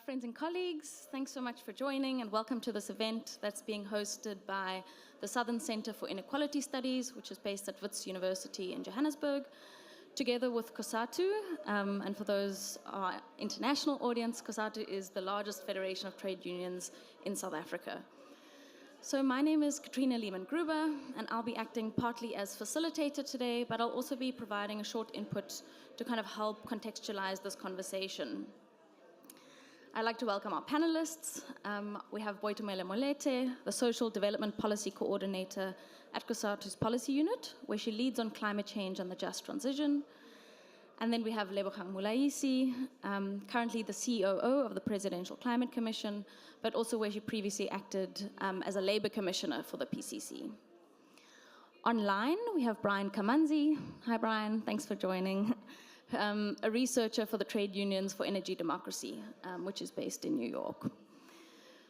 Friends and colleagues, thanks so much for joining and welcome to this event that's being hosted by the Southern Center for Inequality Studies, which is based at Wits University in Johannesburg, together with COSATU. And for those international audience, COSATU is the largest federation of trade unions in South Africa. So my name is Katrina Lehman-Gruber, and I'll be acting partly as facilitator today, but I'll also be providing a short input to kind of help contextualize this conversation. I'd like to welcome our panelists. We have Boitumelo Molete, the Social Development Policy Coordinator at COSATU's Policy Unit, where she leads on climate change and the just transition. And then we have Lebogang Mulaisi, currently the COO of the Presidential Climate Commission, but also where she previously acted as a Labour Commissioner for the PCC. Online, we have Brian Kamanzi. Hi, Brian. Thanks for joining. A researcher for the Trade Unions for Energy Democracy, which is based in New York.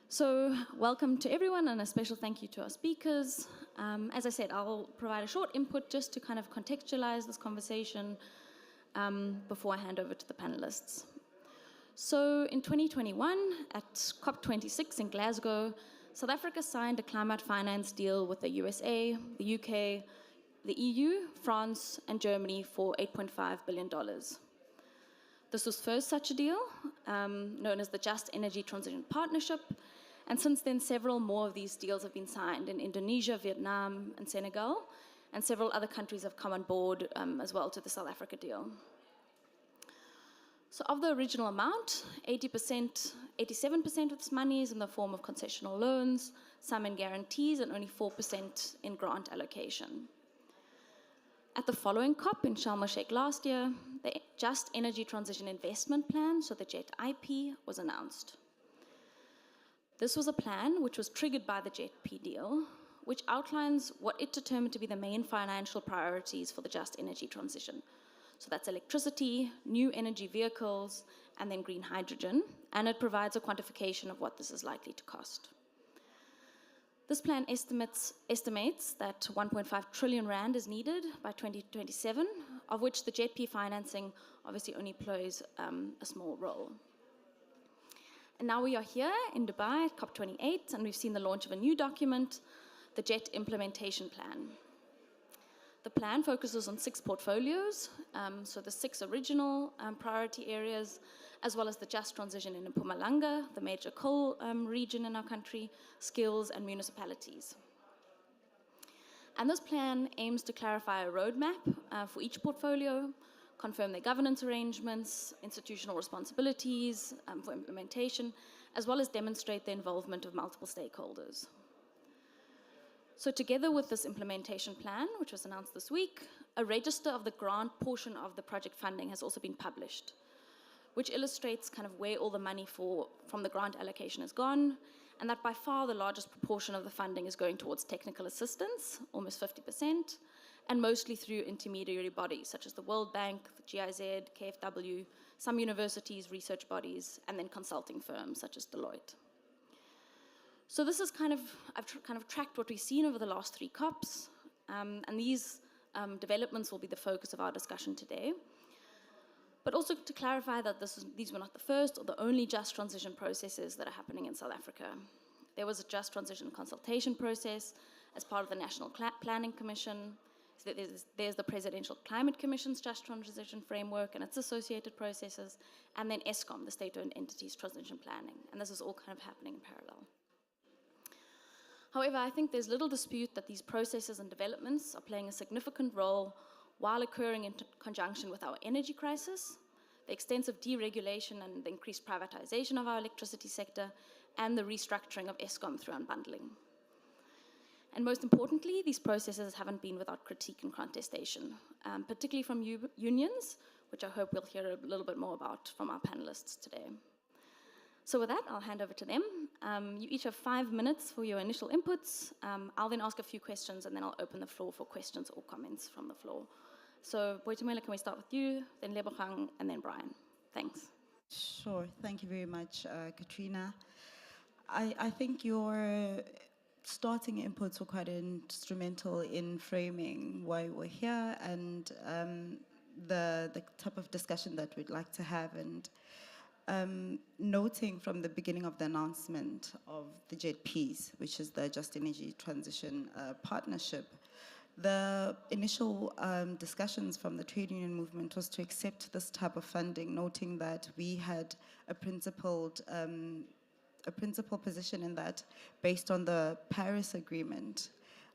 So welcome to everyone, and a special thank you to our speakers. As I said, I'll provide a short input just to kind of contextualize this conversation before I hand over to the panelists. So in 2021, at COP28 in Glasgow, South Africa signed a climate finance deal with the USA, the UK, the EU, France, and Germany for $8.5 billion. This was first such a deal, known as the Just Energy Transition Partnership, and since then several more of these deals have been signed in Indonesia, Vietnam, and Senegal, and several other countries have come on board as well to the South Africa deal. So of the original amount, 87% of this money is in the form of concessional loans, some in guarantees, and only 4% in grant allocation. At the following COP in Sharm el-Sheikh last year, the Just Energy Transition Investment Plan, so the JET-IP, was announced. This was a plan which was triggered by the JET-P deal, which outlines what it determined to be the main financial priorities for the Just Energy Transition. So that's electricity, new energy vehicles, and then green hydrogen, and it provides a quantification of what this is likely to cost. This plan estimates that 1.5 trillion rand is needed by 2027, of which the JET-P financing obviously only plays a small role. And now we are here in Dubai at COP28, and we've seen the launch of a new document, the JET Implementation Plan. The plan focuses on 6 portfolios, so the 6 original priority areas, as well as the just transition in Mpumalanga, the major coal region in our country, skills, and municipalities. And this plan aims to clarify a roadmap for each portfolio, confirm their governance arrangements, institutional responsibilities for implementation, as well as demonstrate the involvement of multiple stakeholders. So together with this implementation plan, which was announced this week, a register of the grant portion of the project funding has also been published, which illustrates kind of where all the money from the grant allocation has gone, and that by far the largest proportion of the funding is going towards technical assistance, almost 50%, and mostly through intermediary bodies such as the World Bank, the GIZ, KfW, some universities, research bodies, and then consulting firms such as Deloitte. So this is I've tracked what we've seen over the last 3 COPs, and these developments will be the focus of our discussion today. But also to clarify that these were not the first or the only just transition processes that are happening in South Africa. There was a just transition consultation process as part of the National Planning Commission. So there's the Presidential Climate Commission's Just Transition Framework and its associated processes, and then ESCOM, the State-Owned Entities Transition Planning. And this is all kind of happening in parallel. However, I think there's little dispute that these processes and developments are playing a significant role while occurring in conjunction with our energy crisis, the extensive deregulation and the increased privatization of our electricity sector, and the restructuring of ESCOM through unbundling. And most importantly, these processes haven't been without critique and contestation, particularly from unions, which I hope we'll hear a little bit more about from our panelists today. So with that, I'll hand over to them. You each have 5 minutes for your initial inputs. I'll then ask a few questions, and then I'll open the floor for questions or comments from the floor. So Boitumelo, can we start with you, then Lebogang, and then Brian? Thanks. Sure. Thank you very much, Katrina. I think your starting inputs were quite instrumental in framing why we're here and the type of discussion that we'd like to have. And noting from the beginning of the announcement of the JETPs, which is the Just Energy Transition Partnership, the initial discussions from the trade union movement was to accept this type of funding, noting that we had a principled position in that, based on the Paris Agreement,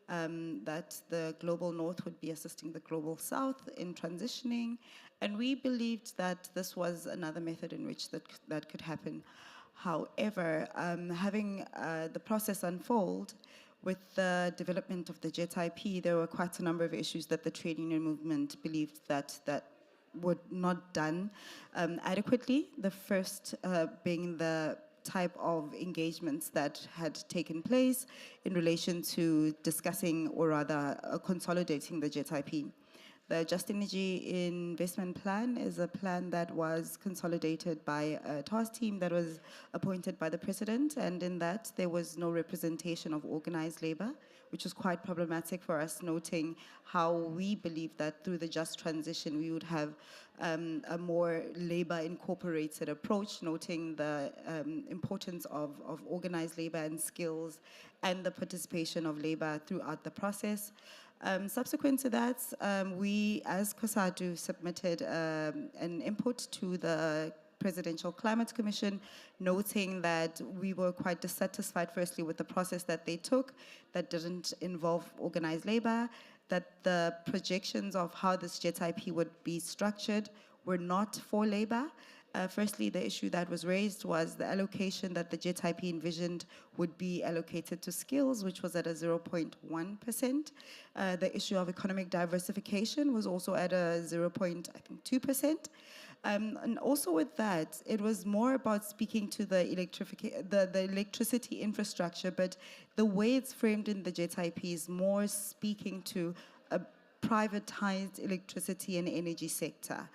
that the global north would be assisting the global south in transitioning, and we believed that this was another method in which that could happen. However, having the process unfold, with the development of the JET-IP, there were quite a number of issues that the trade union movement believed that were not done adequately. The first being the type of engagements that had taken place in relation to discussing, or rather consolidating, the JET-IP. The Just Energy Investment Plan is a plan that was consolidated by a task team that was appointed by the president, and in that there was no representation of organized labor, which was quite problematic for us, noting how we believe that through the just transition we would have a more labor incorporated approach, noting the importance of organized labor and skills and the participation of labor throughout the process. Subsequent to that, we, as COSATU, submitted an input to the Presidential Climate Commission, noting that we were quite dissatisfied, firstly, with the process that they took that didn't involve organized labor, that the projections of how this JET-IP would be structured were not for labor. Firstly, the issue that was raised was the allocation that the JET-IP envisioned would be allocated to skills, which was at a 0.1%. The issue of economic diversification was also at a 0.2%. And also with that, it was more about speaking to the electricity infrastructure, but the way it's framed in the JET-IP is more speaking to a privatized electricity and energy sector.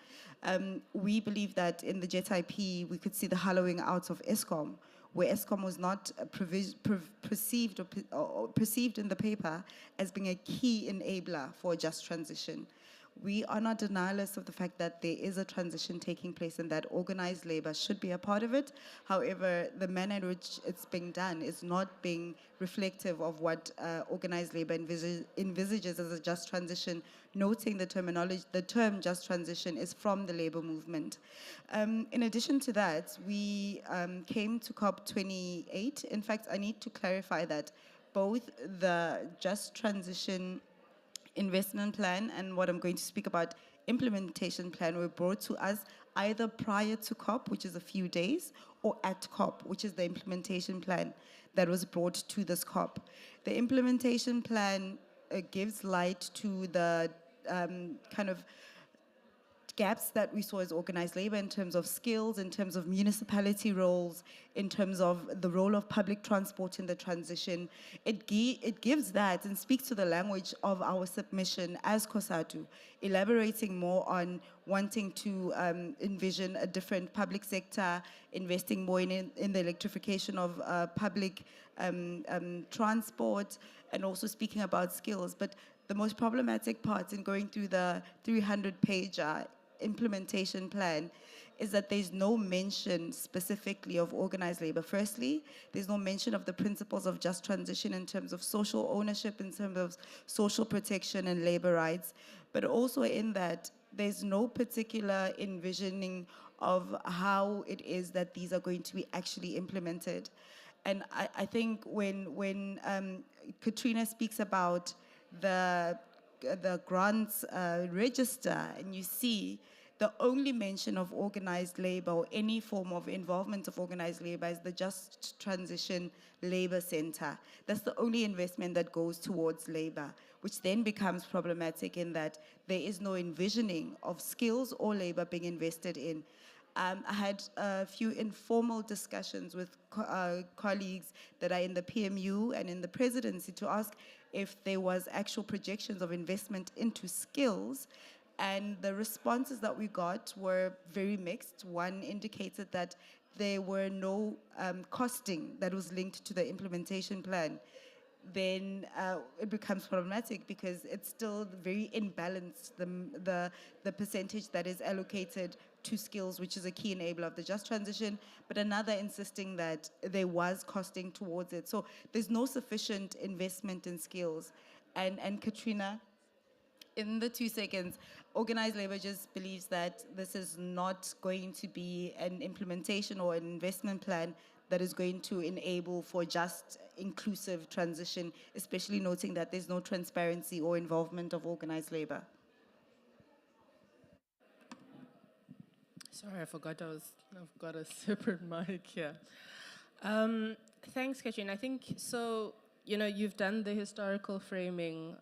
We believe that in the JET-IP, we could see the hollowing out of Eskom, where Eskom was not perceived in the paper as being a key enabler for a just transition. We are not denialists of the fact that there is a transition taking place and that organized labor should be a part of it. However, the manner in which it's being done is not being reflective of what organized labor envisages as a just transition, noting the term just transition is from the labor movement. In addition to that, we came to COP28. In fact, I need to clarify that both the just transition investment plan and what I'm going to speak about, implementation plan, were brought to us either prior to COP, which is a few days, or at COP, which is the implementation plan that was brought to this COP. The implementation plan gives light to the kind of gaps that we saw as organized labor in terms of skills, in terms of municipality roles, in terms of the role of public transport in the transition. It gives that and speaks to the language of our submission as COSATU, elaborating more on wanting to envision a different public sector, investing more in the electrification of public transport, and also speaking about skills. But the most problematic part in going through the 300-page implementation plan is that there's no mention specifically of organized labor. Firstly, there's no mention of the principles of just transition in terms of social ownership, in terms of social protection and labor rights, but also in that there's no particular envisioning of how it is that these are going to be actually implemented. And I think when Katrina speaks about the grants register, and you see the only mention of organized labor or any form of involvement of organized labor is the Just Transition Labor Center. That's the only investment that goes towards labor, which then becomes problematic in that there is no envisioning of skills or labor being invested in. I had a few informal discussions with colleagues that are in the PMU and in the presidency to ask if there was actual projections of investment into skills, and the responses that we got were very mixed. One indicated that there were no costing that was linked to the implementation plan. then it becomes problematic because it's still very imbalanced, the percentage that is allocated to skills, which is a key enabler of the just transition, but another insisting that there was costing towards it. So there's no sufficient investment in skills. And Katrina, in the 2 seconds, organized labor just believes that this is not going to be an implementation or an investment plan that is going to enable for just inclusive transition, especially noting that there's no transparency or involvement of organized labor. Sorry, I forgot I've got a separate mic here. Thanks, Katrina. I think so. You've done the historical framing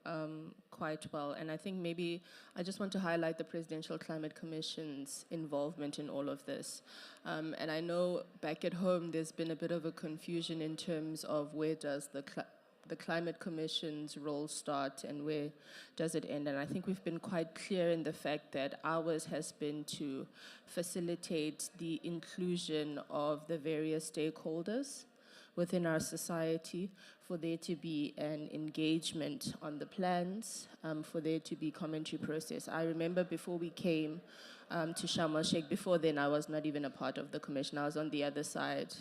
quite well, and I think maybe I just want to highlight the Presidential Climate Commission's involvement in all of this. And I know back at home there's been a bit of a confusion in terms of where does the Climate Commission's role start and where does it end. And I think we've been quite clear in the fact that ours has been to facilitate the inclusion of the various stakeholders within our society, for there to be an engagement on the plans, for there to be commentary process. I remember before we came to Sharm el-Sheikh, before then I was not even a part of the commission. I was on the other side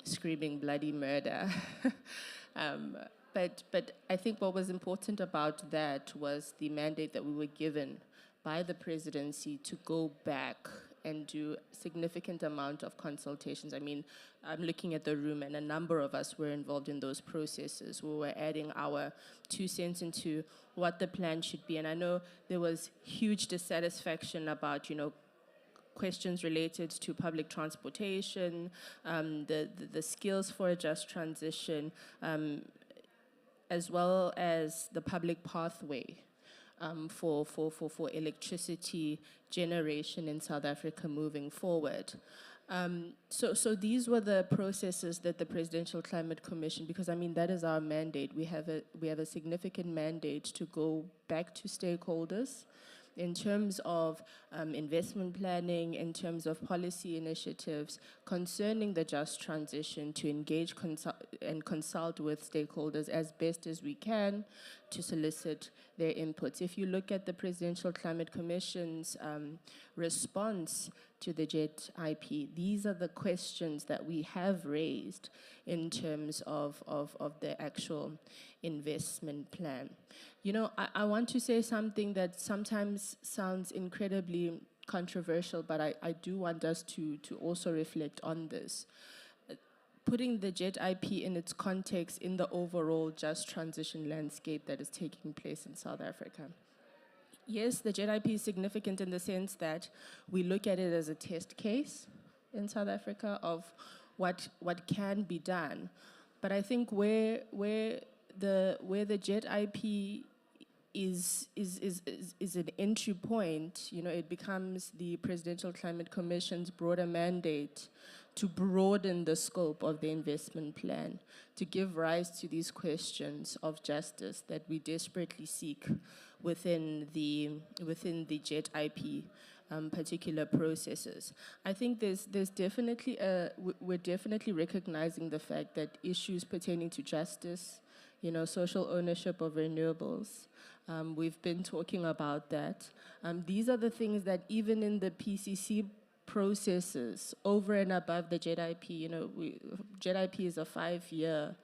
screaming bloody murder. But I think what was important about that was the mandate that we were given by the presidency to go back and do significant amount of consultations. I mean, I'm looking at the room and a number of us were involved in those processes. We were adding our 2 cents into what the plan should be. And I know there was huge dissatisfaction about, questions related to public transportation, the skills for a just transition, as well as the public pathway for electricity generation in South Africa moving forward. So these were the processes that the Presidential Climate Commission, because I mean that is our mandate. We have a significant mandate to go back to stakeholders in terms of investment planning, in terms of policy initiatives concerning the just transition, to engage and consult with stakeholders as best as we can to solicit their inputs. If you look at the Presidential Climate Commission's response to the JET IP, these are the questions that we have raised in terms of the actual investment plan. I want to say something that sometimes sounds incredibly controversial, but I do want us to also reflect on this. Putting the JET IP in its context in the overall just transition landscape that is taking place in South Africa. Yes, the JET IP is significant in the sense that we look at it as a test case in South Africa of what can be done. But I think where the JET IP is an entry point, it becomes the Presidential Climate Commission's broader mandate to broaden the scope of the investment plan, to give rise to these questions of justice that we desperately seek within the JET IP particular processes. I think there's definitely we're definitely recognizing the fact that issues pertaining to justice, social ownership of renewables, we've been talking about that. These are the things that even in the PCC processes, over and above the JET IP, JET IP is a 5-year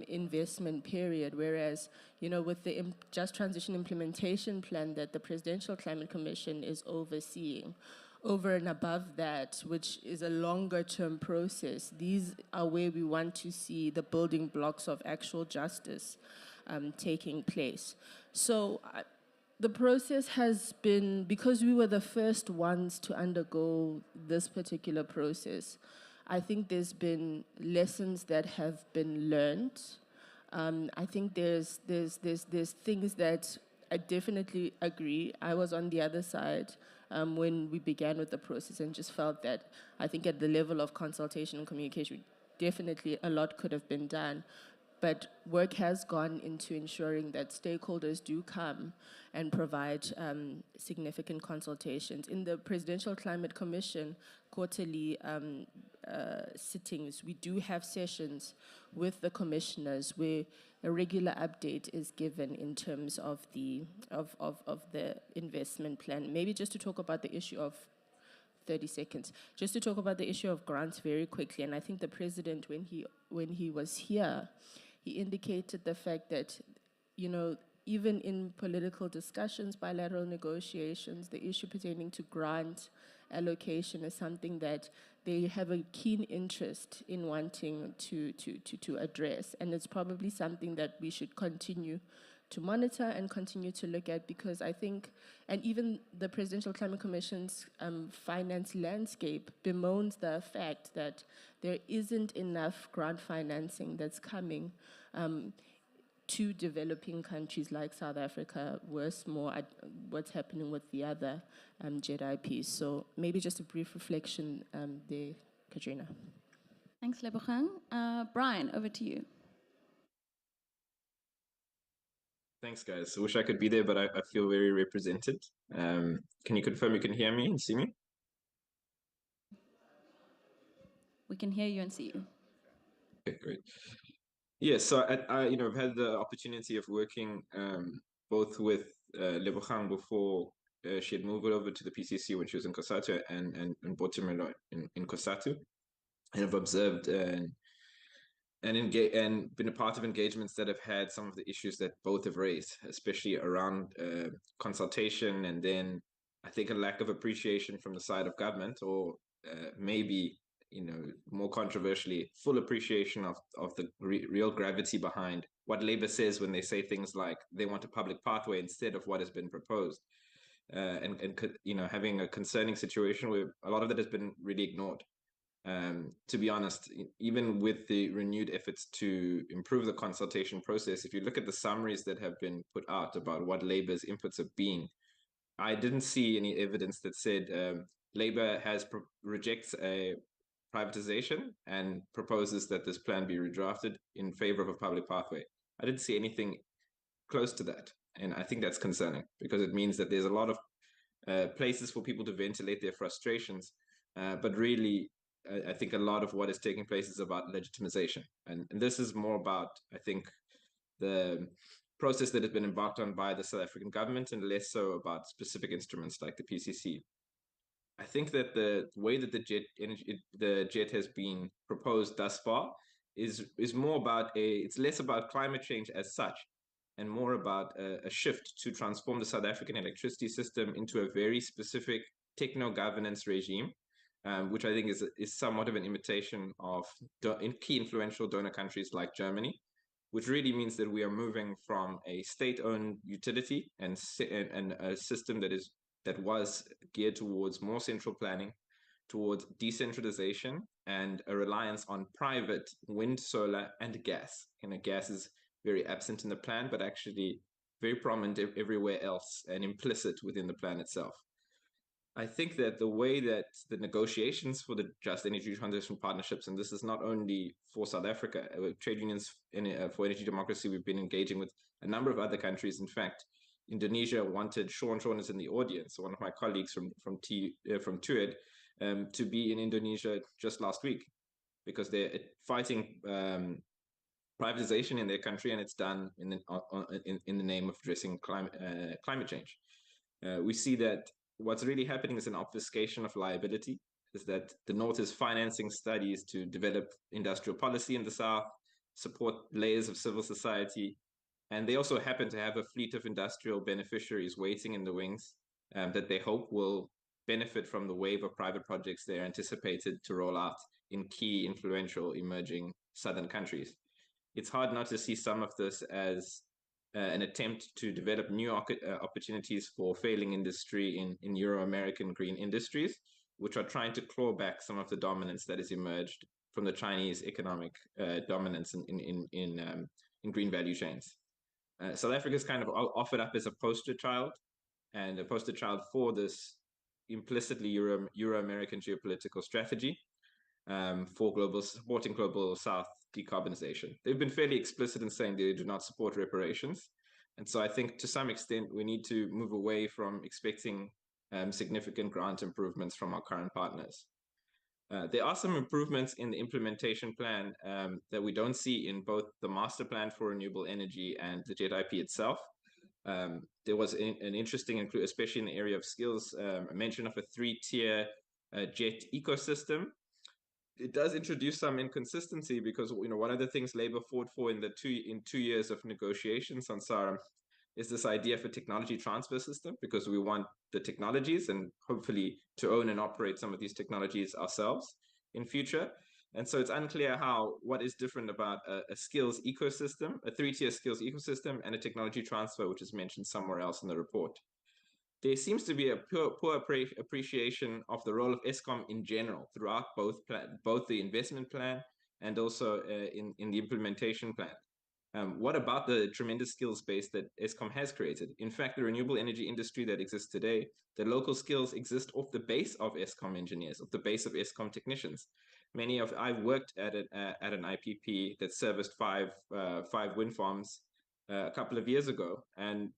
investment period, whereas, with the Just Transition Implementation Plan that the Presidential Climate Commission is overseeing, over and above that, which is a longer-term process, these are where we want to see the building blocks of actual justice taking place. So the process has been, because we were the first ones to undergo this particular process, I think there's been lessons that have been learned. I think there's things that I definitely agree. I was on the other side when we began with the process and just felt that I think at the level of consultation and communication, definitely a lot could have been done. But work has gone into ensuring that stakeholders do come and provide significant consultations. In the Presidential Climate Commission quarterly sittings, we do have sessions with the commissioners where a regular update is given in terms of the investment plan. Maybe just to talk about the issue of 30 seconds. Just to talk about the issue of grants very quickly, and I think the president, when he was here, he indicated the fact that, you know, even in political discussions, bilateral negotiations, the issue pertaining to grant allocation is something that they have a keen interest in wanting to address, and it's probably something that we should continue to monitor and continue to look at, because I think, and even the Presidential Climate Commission's finance landscape bemoans the fact that there isn't enough grant financing that's coming to developing countries like South Africa, worse more what's happening with the other JIPs. So maybe just a brief reflection there, Katrina. Thanks, Lebogang. Brian, over to you. Thanks, guys. I wish I could be there, but I feel very represented. Can you confirm you can hear me and see me? We can hear you and see you. Okay, great. Yeah, so I've had the opportunity of working both with Lebogang before she had moved over to the PCC when she was in COSATU and Botemelo in COSATU, and I've observed and been a part of engagements that have had some of the issues that both have raised, especially around consultation, and then I think a lack of appreciation from the side of government, or maybe, more controversially, full appreciation of the real gravity behind what Labour says when they say things like they want a public pathway instead of what has been proposed, and having a concerning situation where a lot of that has been really ignored. To be honest, even with the renewed efforts to improve the consultation process, if you look at the summaries that have been put out about what Labour's inputs have been, I didn't see any evidence that said Labour rejects a privatization and proposes that this plan be redrafted in favor of a public pathway. I didn't see anything close to that, and I think that's concerning, because it means that there's a lot of places for people to ventilate their frustrations, but really I think a lot of what is taking place is about legitimization. And this is more about, I think, the process that has been embarked on by the South African government, and less so about specific instruments like the PCC. I think that the way that the JET has been proposed thus far is more about it's less about climate change as such, and more about a shift to transform the South African electricity system into a very specific techno-governance regime, which I think is somewhat of an imitation of key influential donor countries like Germany, which really means that we are moving from a state-owned utility and a system that was geared towards more central planning, towards decentralization, and a reliance on private wind, solar, and gas. Gas is very absent in the plan, but actually very prominent everywhere else and implicit within the plan itself. I think that the way that the negotiations for the Just Energy Transition Partnerships, and this is not only for South Africa, trade unions for energy democracy, we've been engaging with a number of other countries. In fact, Indonesia wanted Sean is in the audience, one of my colleagues from TUED, to be in Indonesia just last week, because they're fighting privatization in their country, and it's done in the name of addressing climate change. We see that what's really happening is an obfuscation of liability, is that the North is financing studies to develop industrial policy in the South, support layers of civil society, and they also happen to have a fleet of industrial beneficiaries waiting in the wings that they hope will benefit from the wave of private projects they're anticipated to roll out in key, influential, emerging Southern countries. It's hard not to see some of this as an attempt to develop new opportunities for failing industry in Euro-American green industries, which are trying to claw back some of the dominance that has emerged from the Chinese economic dominance in green value chains. South Africa is kind of offered up as a poster child, and a poster child for this implicitly Euro-American geopolitical strategy. for supporting global South decarbonization. They've been fairly explicit in saying they do not support reparations. And so I think to some extent, we need to move away from expecting significant grant improvements from our current partners. There are some improvements in the implementation plan that we don't see in both the master plan for renewable energy and the JET IP itself. There was an interesting include, especially in the area of skills, a mention of a 3-tier JET ecosystem. It does introduce some inconsistency because one of the things Labour fought for in 2 years of negotiations on SARA is this idea of a technology transfer system, because we want the technologies and hopefully to own and operate some of these technologies ourselves in future. And so it's unclear what is different about a skills ecosystem, a 3-tier skills ecosystem, and a technology transfer, which is mentioned somewhere else in the report. There seems to be a poor appreciation of the role of Eskom in general throughout both the investment plan and also in the implementation plan. What about the tremendous skills base that Eskom has created? In fact, the renewable energy industry that exists today, the local skills exist off the base of Eskom engineers, off the base of Eskom technicians. I've worked at an IPP that serviced five wind farms a couple of years ago, and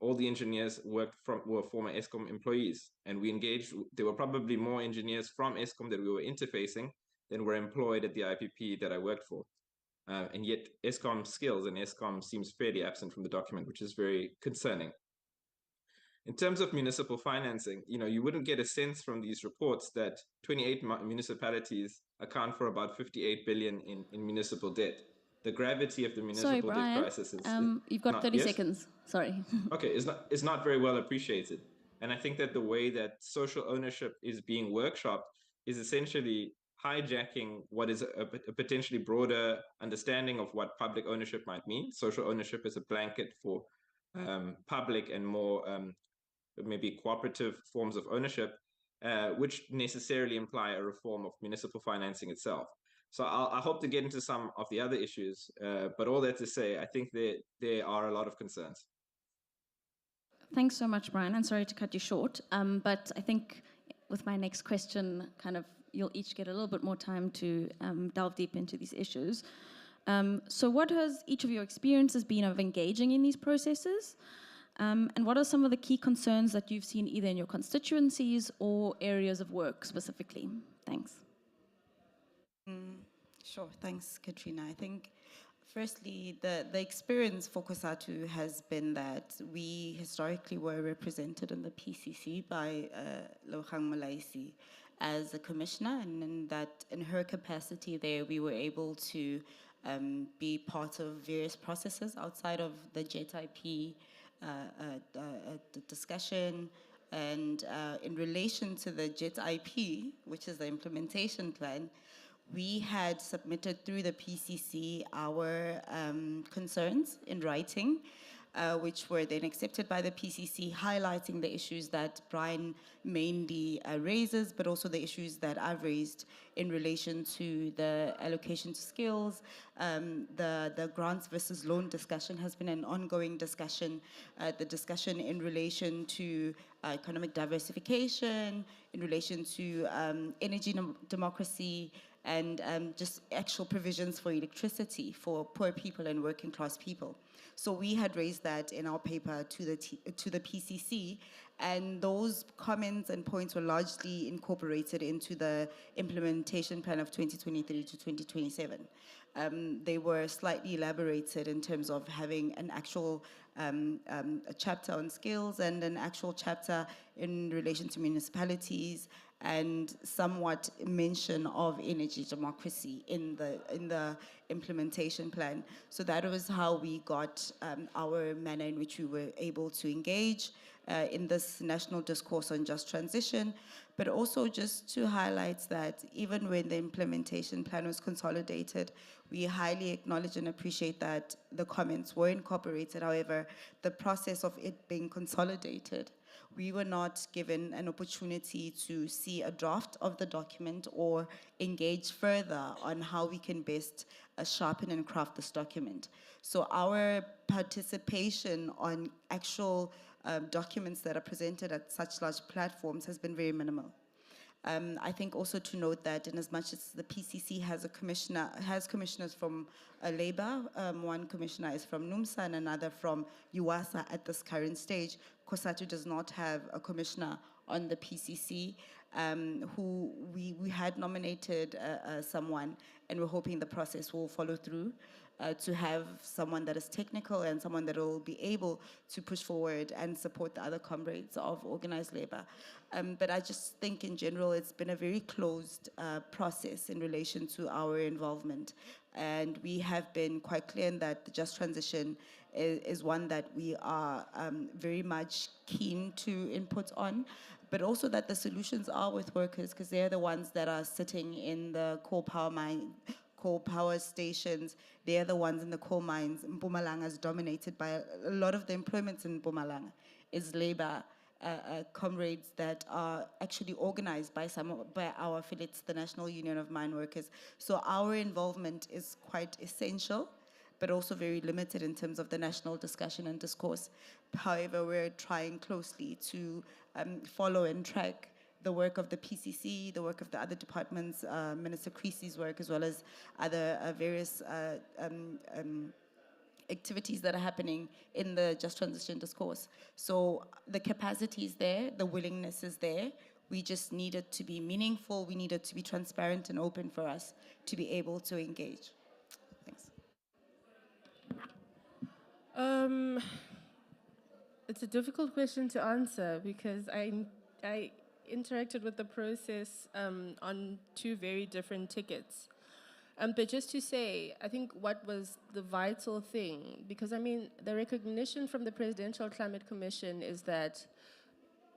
all the engineers were former Eskom employees, and there were probably more engineers from Eskom that we were interfacing than were employed at the IPP that I worked for. And yet Eskom skills and Eskom seems fairly absent from the document, which is very concerning. In terms of municipal financing, you wouldn't get a sense from these reports that 28 municipalities account for about 58 billion in municipal debt. The gravity of the municipal debt crisis is you've got 30 seconds. Sorry. Okay, it's not very well appreciated. And I think that the way that social ownership is being workshopped is essentially hijacking what is a potentially broader understanding of what public ownership might mean. Social ownership is a blanket for public and more maybe cooperative forms of ownership, which necessarily imply a reform of municipal financing itself. So I hope to get into some of the other issues, but all that to say, I think there are a lot of concerns. Thanks so much, Brian. I'm sorry to cut you short, but I think with my next question, you'll each get a little bit more time to delve deep into these issues. So what has each of your experiences been of engaging in these processes? And what are some of the key concerns that you've seen either in your constituencies or areas of work specifically? Thanks. Sure, thanks, Katrina. I think, firstly, the experience for COSATU has been that we historically were represented in the PCC by Lohang Malaisi as a commissioner, and in her capacity there, we were able to be part of various processes outside of the JET IP discussion. And in relation to the JET IP, which is the implementation plan, we had submitted through the PCC our concerns in writing, which were then accepted by the PCC, highlighting the issues that Brian mainly raises, but also the issues that I've raised in relation to the allocation to skills. The grants versus loan discussion has been an ongoing discussion. The discussion in relation to economic diversification, in relation to energy democracy, and just actual provisions for electricity for poor people and working class people. So we had raised that in our paper to the PCC, and those comments and points were largely incorporated into the implementation plan of 2023 to 2027. They were slightly elaborated in terms of having an actual a chapter on skills and an actual chapter in relation to municipalities, and somewhat mention of energy democracy in the implementation plan. So that was how we got our manner in which we were able to engage in this national discourse on just transition, but also just to highlight that even when the implementation plan was consolidated, we highly acknowledge and appreciate that the comments were incorporated. However, the process of it being consolidated, we were not given an opportunity to see a draft of the document or engage further on how we can best sharpen and craft this document. So our participation on actual documents that are presented at such large platforms has been very minimal. I think also to note that in as much as the PCC has commissioners from Labour, one commissioner is from NUMSA and another from UWASA at this current stage, COSATU does not have a commissioner on the PCC, who we had nominated someone, and we're hoping the process will follow through to have someone that is technical and someone that will be able to push forward and support the other comrades of organized labor. But I just think in general it's been a very closed process in relation to our involvement. And we have been quite clear in that the just transition is one that we are very much keen to input on, but also that the solutions are with workers, because they're the ones that are sitting in the coal power stations. They're the ones in the coal mines. Mpumalanga is dominated by a lot of the employments in Mpumalanga is labor comrades that are actually organized by our affiliates, the National Union of Mine Workers. So our involvement is quite essential, but also very limited in terms of the national discussion and discourse. However, we're trying closely to follow and track the work of the PCC, the work of the other departments, Minister Creasy's work, as well as other various activities that are happening in the just transition discourse. So the capacity is there, the willingness is there. We just need it to be meaningful. We need it to be transparent and open for us to be able to engage. Thanks. It's a difficult question to answer because I interacted with the process on two very different tickets. But just to say, I think what was the vital thing, because I mean, the recognition from the Presidential Climate Commission is that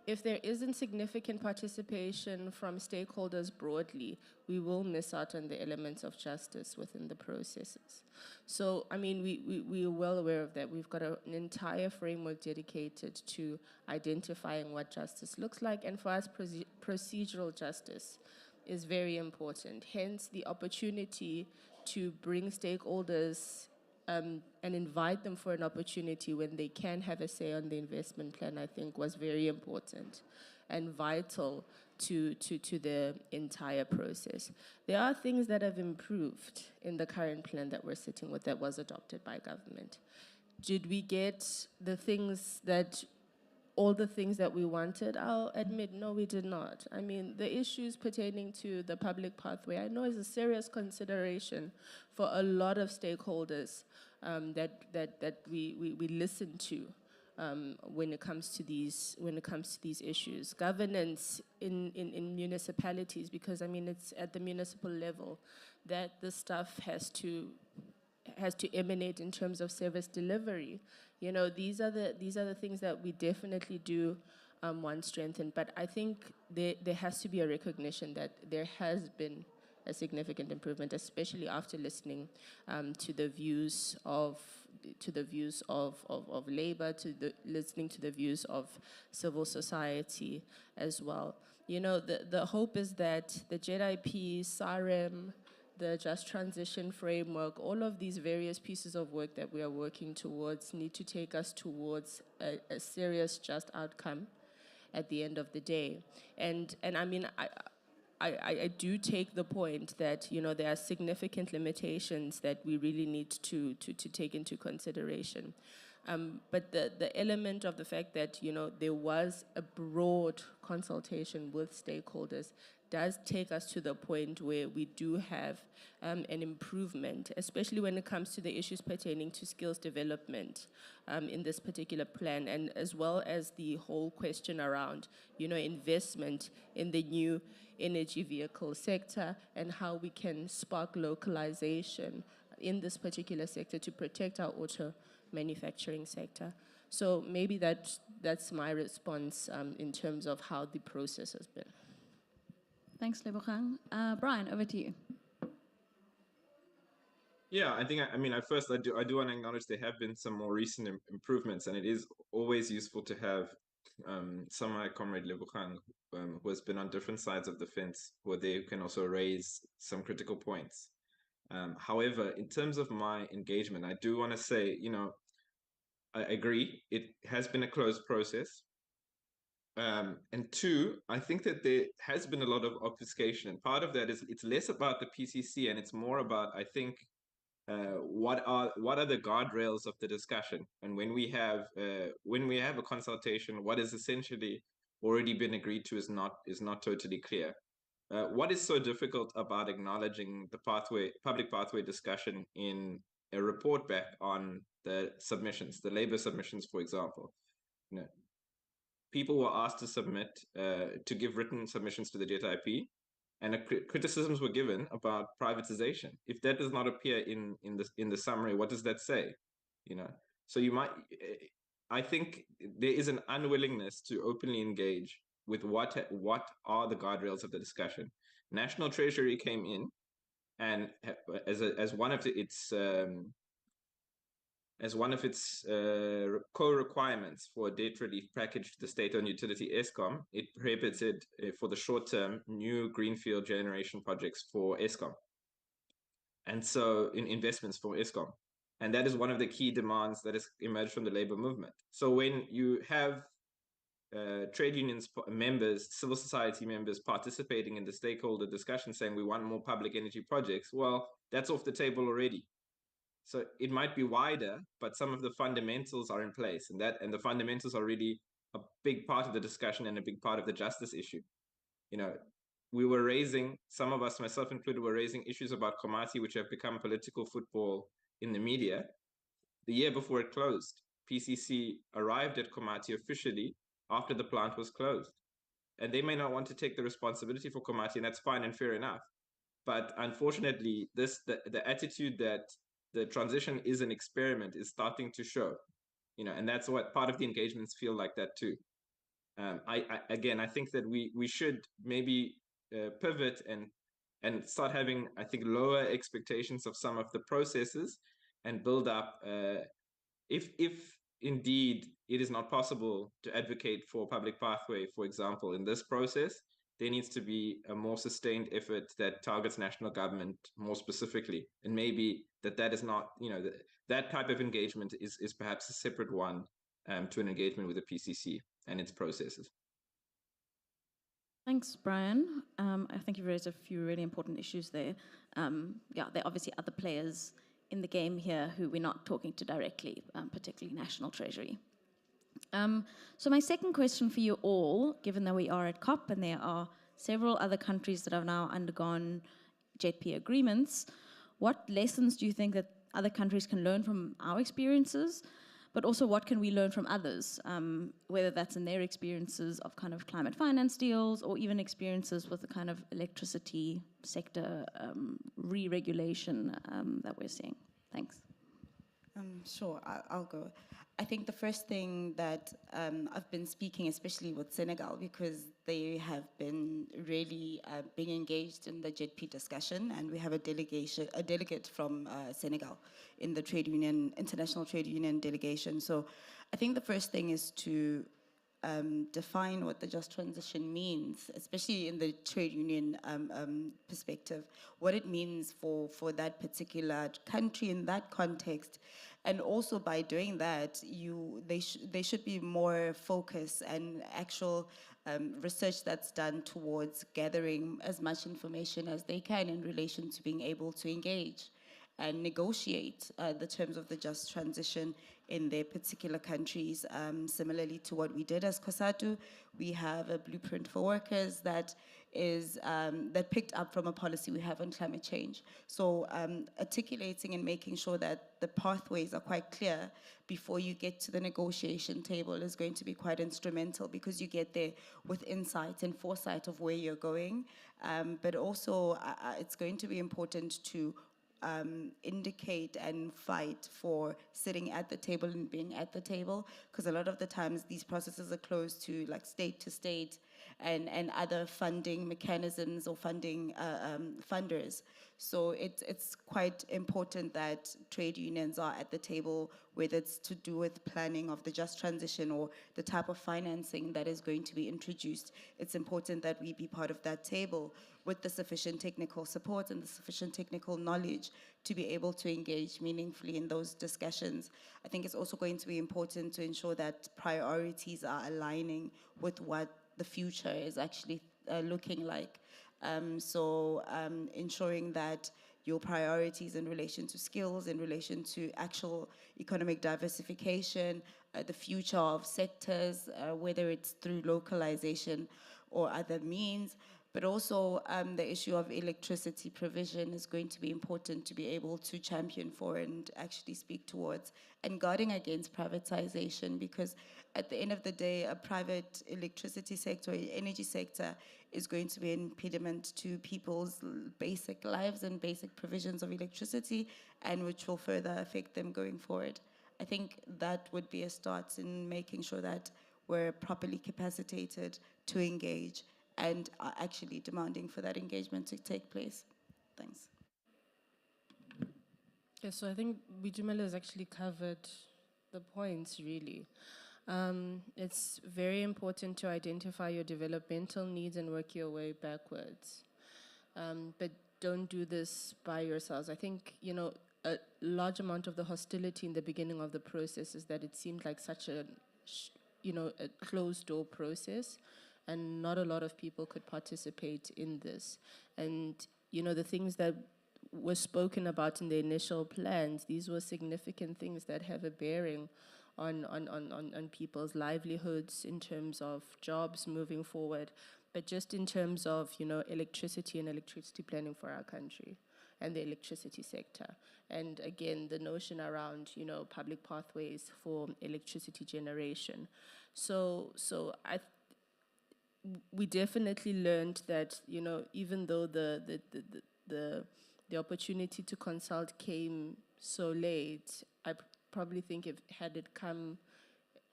if there isn't significant participation from stakeholders broadly, we will miss out on the elements of justice within the processes. So, I mean, we are well aware of that. We've got an entire framework dedicated to identifying what justice looks like, and for us, procedural justice is very important. Hence, the opportunity to bring stakeholders and invite them for an opportunity when they can have a say on the investment plan, I think was very important and vital to the entire process. There are things that have improved in the current plan that we're sitting with that was adopted by government. Did we get all the things that we wanted? I'll admit, no, we did not. I mean, the issues pertaining to the public pathway, I know is a serious consideration for a lot of stakeholders that we listen to when it comes to these issues. Governance in municipalities, because I mean it's at the municipal level that the stuff has to emanate in terms of service delivery. You know, these are the things that we definitely do want strengthen. But I think there has to be a recognition that there has been a significant improvement, especially after listening to the views of labor, listening to the views of civil society as well. You know, the hope is that the JIP, SAREM, the Just Transition Framework, all of these various pieces of work that we are working towards need to take us towards a serious just outcome at the end of the day. And I mean, I do take the point that, you know, there are significant limitations that we really need to take into consideration. But the element of the fact that, you know, there was a broad consultation with stakeholders does take us to the point where we do have an improvement, especially when it comes to the issues pertaining to skills development in this particular plan, and as well as the whole question around, you know, investment in the new energy vehicle sector and how we can spark localization in this particular sector to protect our auto manufacturing sector. So maybe that's my response in terms of how the process has been. Thanks, Lebogang. Brian, over to you. Yeah, I think, I mean, at first I do want to acknowledge there have been some more recent improvements, and it is always useful to have some like Comrade Lebogang, who has been on different sides of the fence, where they can also raise some critical points. However, in terms of my engagement, I do want to say, you know, I agree, it has been a closed process. And two, I think that there has been a lot of obfuscation, and part of that is it's less about the PCC and it's more about, I think, what are the guardrails of the discussion, and when we have a consultation, what is essentially already been agreed to is not totally clear. What is so difficult about acknowledging the public pathway discussion in a report back on the submissions, the labor submissions, for example? You know, people were asked to submit, to give written submissions to the JIP, and criticisms were given about privatization. If that does not appear in the summary, what does that say? You know, so you might. I think there is an unwillingness to openly engage with what are the guardrails of the discussion. National Treasury came in, and as one of its co-requirements for a debt relief package to the state-owned utility Eskom, it prohibited, for the short term, new greenfield generation projects for Eskom. And so in investments for Eskom. And that is one of the key demands that has emerged from the labor movement. So when you have trade unions members, civil society members participating in the stakeholder discussion saying we want more public energy projects, well, that's off the table already. So it might be wider, but some of the fundamentals are in place, and the fundamentals are really a big part of the discussion and a big part of the justice issue. You know, we were raising, some of us, myself included, were raising issues about Komati, which have become political football in the media. The year before it closed, PCC arrived at Komati officially after the plant was closed. And they may not want to take the responsibility for Komati, and that's fine and fair enough. But unfortunately, the attitude that the transition is an experiment is starting to show, and that's what part of the engagements feel like that too. I think that we should maybe pivot and start having, I think, lower expectations of some of the processes and build up, if indeed it is not possible to advocate for public pathway, for example, in this process, there needs to be a more sustained effort that targets national government more specifically. And maybe that is not, that type of engagement is perhaps a separate one to an engagement with the PCC and its processes. Thanks, Brian. I think you've raised a few really important issues there. There are obviously other players in the game here who we're not talking to directly, particularly National Treasury. So my second question for you all, given that we are at COP and there are several other countries that have now undergone JETP agreements, what lessons do you think that other countries can learn from our experiences? But also, what can we learn from others, whether that's in their experiences of kind of climate finance deals or even experiences with the kind of electricity sector re-regulation that we're seeing? Thanks. Sure, I'll go. I think the first thing that I've been speaking, especially with Senegal, because they have been really being engaged in the JETP discussion, and we have a delegate from Senegal in the International Trade Union delegation. So I think the first thing is to define what the just transition means, especially in the trade union perspective, what it means for that particular country in that context. And also by doing that, they should be more focused and actual research that's done towards gathering as much information as they can in relation to being able to engage and negotiate the terms of the just transition in their particular countries. Similarly to what we did as COSATU, we have a blueprint for workers that picked up from a policy we have on climate change. So articulating and making sure that the pathways are quite clear before you get to the negotiation table is going to be quite instrumental, because you get there with insight and foresight of where you're going. But also it's going to be important to indicate and fight for sitting at the table and being at the table, because a lot of the times these processes are closed to like state to state and other funding mechanisms or funding funders. So it's quite important that trade unions are at the table, whether it's to do with planning of the just transition or the type of financing that is going to be introduced. It's important that we be part of that table with the sufficient technical support and the sufficient technical knowledge to be able to engage meaningfully in those discussions. I think it's also going to be important to ensure that priorities are aligning with what the future is actually looking like. Ensuring that your priorities in relation to skills, in relation to actual economic diversification, the future of sectors, whether it's through localization or other means, but also the issue of electricity provision is going to be important to be able to champion for and actually speak towards, and guarding against privatization, because at the end of the day, a private electricity sector or energy sector is going to be an impediment to people's basic lives and basic provisions of electricity, and which will further affect them going forward. I think that would be a start in making sure that we're properly capacitated to engage and are actually demanding for that engagement to take place. Thanks. Yeah, so I think Bijumela has actually covered the points, really. It's very important to identify your developmental needs and work your way backwards. But don't do this by yourselves. I think, a large amount of the hostility in the beginning of the process is that it seemed like such a closed door process, and not a lot of people could participate in this. And, the things that were spoken about in the initial plans, these were significant things that have a bearing on people's livelihoods in terms of jobs moving forward, but just in terms of, electricity and electricity planning for our country and the electricity sector. And again, the notion around, public pathways for electricity generation. So we definitely learned that, even though the opportunity to consult came so late, I probably think if had it come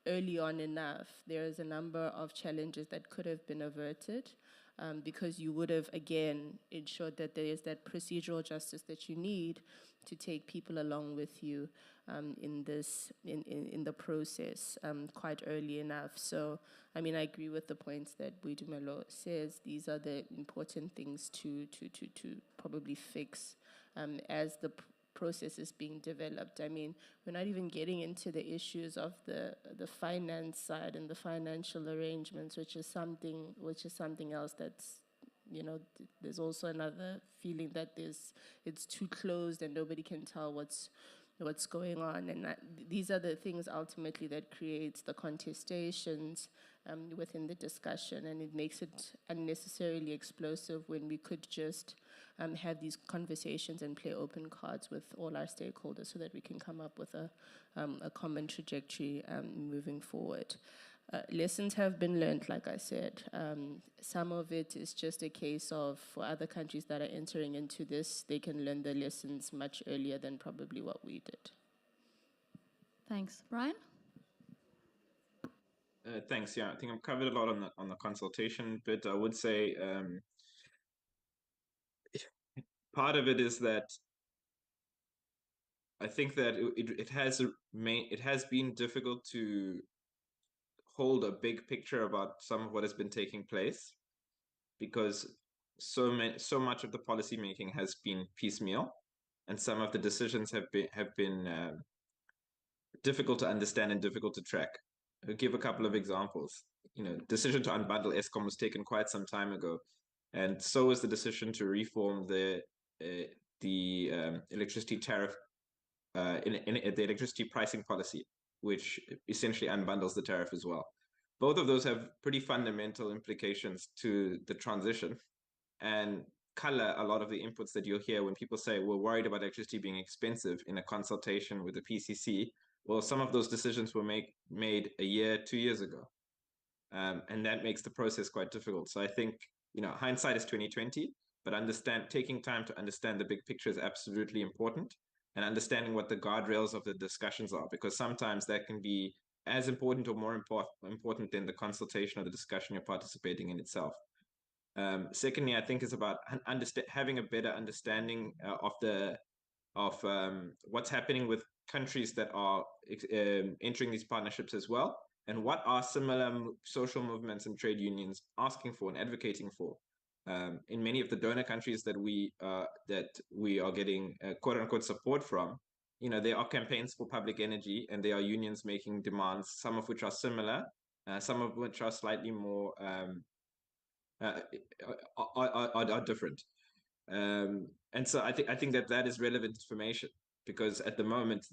early on enough, there's a number of challenges that could have been averted, because you would have, again, ensured that there is that procedural justice that you need to take people along with you in the process quite early enough. So, I agree with the points that Boitumelo says. These are the important things to probably fix as the process is being developed. We're not even getting into the issues of the finance side and the financial arrangements, which is something else that's, there's also another feeling that it's too closed and nobody can tell what's going on. And these are the things ultimately that creates the contestations within the discussion, and it makes it unnecessarily explosive when we could just have these conversations and play open cards with all our stakeholders so that we can come up with a common trajectory moving forward. Lessons have been learned, like I said. Some of it is just a case of, for other countries that are entering into this, they can learn the lessons much earlier than probably what we did. Thanks. Brian? Thanks. Yeah, I think I've covered a lot on the consultation, but I would say part of it is that I think that it has been difficult to hold a big picture about some of what has been taking place, because so much of the policy making has been piecemeal, and some of the decisions have been difficult to understand and difficult to track. I'll give a couple of examples. Decision to unbundle Eskom was taken quite some time ago, and so was the decision to reform the electricity tariff, in the electricity pricing policy, which essentially unbundles the tariff as well. Both of those have pretty fundamental implications to the transition, and color a lot of the inputs that you'll hear when people say we're worried about electricity being expensive in a consultation with the PCC. Well, some of those decisions were made a year, 2 years ago, and that makes the process quite difficult. So I think hindsight is 2020, but taking time to understand the big picture is absolutely important, and understanding what the guardrails of the discussions are, because sometimes that can be as important or more important than the consultation or the discussion you're participating in itself. Secondly, I think it's about having a better understanding of what's happening with countries that are entering these partnerships as well, and what are similar social movements and trade unions asking for and advocating for. In many of the donor countries that we are getting quote unquote support from, there are campaigns for public energy, and there are unions making demands, some of which are similar, some of which are slightly more uh, are different. And so I think that is relevant information, because at the moment,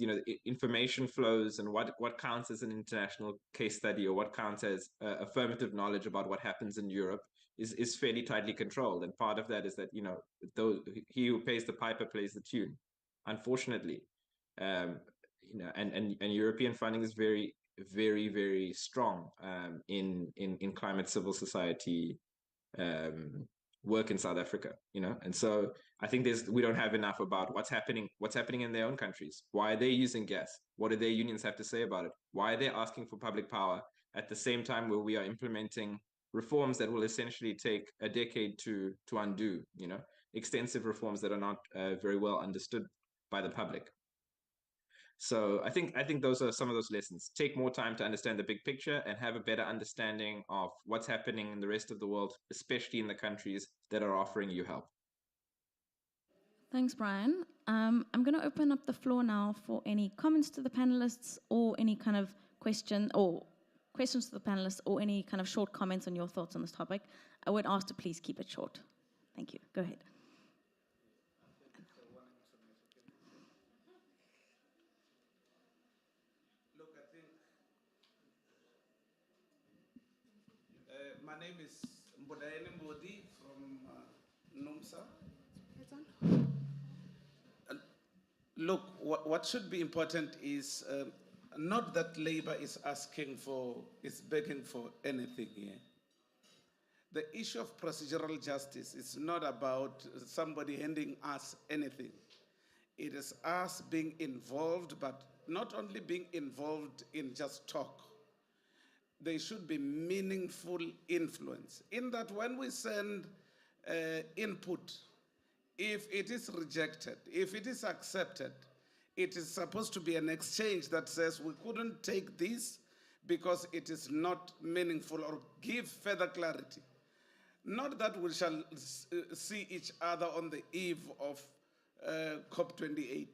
information flows, and what counts as an international case study, or what counts as affirmative knowledge about what happens in Europe is fairly tightly controlled. And part of that is that, he who pays the piper plays the tune, unfortunately. And European funding is very, very, very strong in climate civil society work in South Africa, and so I think we don't have enough about what's happening in their own countries. Why are they using gas? What do their unions have to say about it? Why are they asking for public power at the same time where we are implementing reforms that will essentially take a decade to undo, extensive reforms that are not very well understood by the public. So I think those are some of those lessons. Take more time to understand the big picture and have a better understanding of what's happening in the rest of the world, especially in the countries that are offering you help. Thanks, Brian. I'm going to open up the floor now for any comments to the panelists, or any kind of questions to the panelists, or any kind of short comments on your thoughts on this topic. I would ask to please keep it short. Thank you. Go ahead. My name is Mbodayeni Mbodi from NUMSA. Look, what should be important is not that Labour is begging for anything here. The issue of procedural justice is not about somebody handing us anything. It is us being involved, but not only being involved in just talk. There should be meaningful influence. In that, when we send input, if it is rejected, if it is accepted, it is supposed to be an exchange that says we couldn't take this because it is not meaningful, or give further clarity. Not that we shall see each other on the eve of COP28.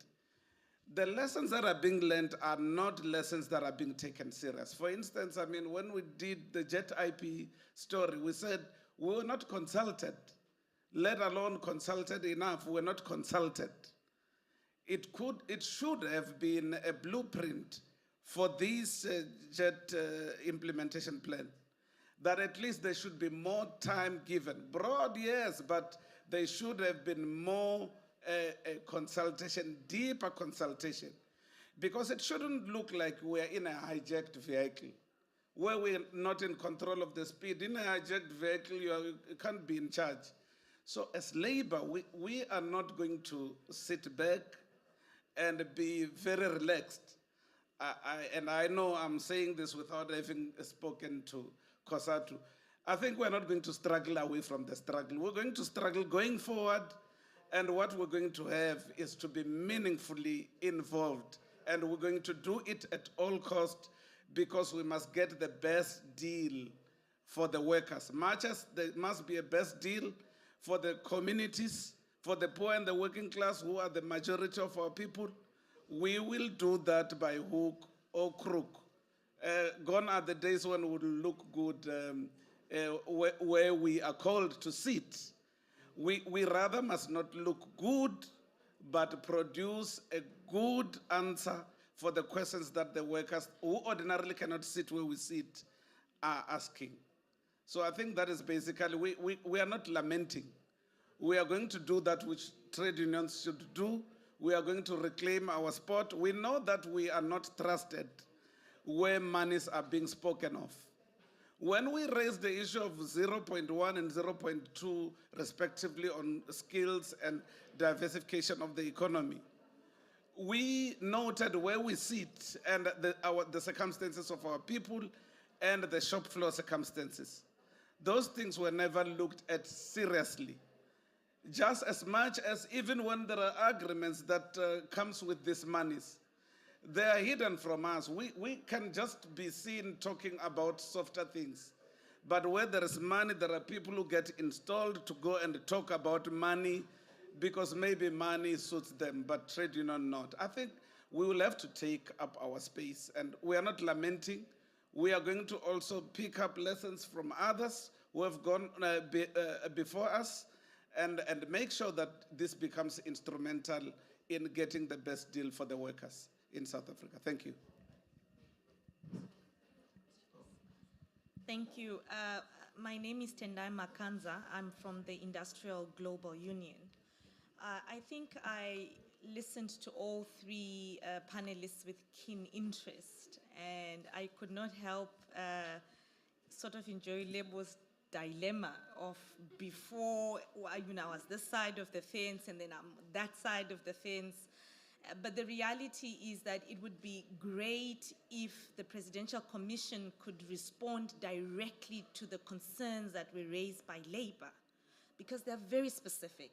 The lessons that are being learned are not lessons that are being taken serious. For instance, when we did the Jet IP story, we said we were not consulted, let alone consulted enough. We were not consulted. It should have been a blueprint for this Jet implementation plan, that at least there should be more time given. Broad, yes, but there should have been more consultation, deeper consultation, because it shouldn't look like we're in a hijacked vehicle where we're not in control of the speed. In a hijacked vehicle, you can't be in charge. So as Labour, we are not going to sit back and be very relaxed. I know I'm saying this without having spoken to Kosatu. I think we're not going to struggle away from the struggle. We're going to struggle going forward. And what we're going to have is to be meaningfully involved. And we're going to do it at all costs, because we must get the best deal for the workers. Much as there must be a best deal for the communities, for the poor and the working class, who are the majority of our people, we will do that by hook or crook. Gone are the days when we will look good where we are called to sit. We rather must not look good, but produce a good answer for the questions that the workers, who ordinarily cannot sit where we sit, are asking. So I think that is basically, we are not lamenting. We are going to do that which trade unions should do. We are going to reclaim our spot. We know that we are not trusted where monies are being spoken of. When we raised the issue of 0.1 and 0.2 respectively on skills and diversification of the economy, we noted where we sit and the circumstances of our people and the shop floor circumstances. Those things were never looked at seriously. Just as much as even when there are agreements that comes with these monies, they are hidden from us. We can just be seen talking about softer things. But where there is money, there are people who get installed to go and talk about money because maybe money suits them, but trade union not. I think we will have to take up our space, and we are not lamenting. We are going to also pick up lessons from others who have gone before us and make sure that this becomes instrumental in getting the best deal for the workers in South Africa. Thank you. Thank you. My name is Tendai Makanza. I'm from the Industrial Global Union. I think I listened to all three panelists with keen interest, and I could not help sort of enjoy Lebo's dilemma of before, I was this side of the fence and then I'm that side of the fence. But the reality is that it would be great if the Presidential Commission could respond directly to the concerns that were raised by Labour, because they're very specific,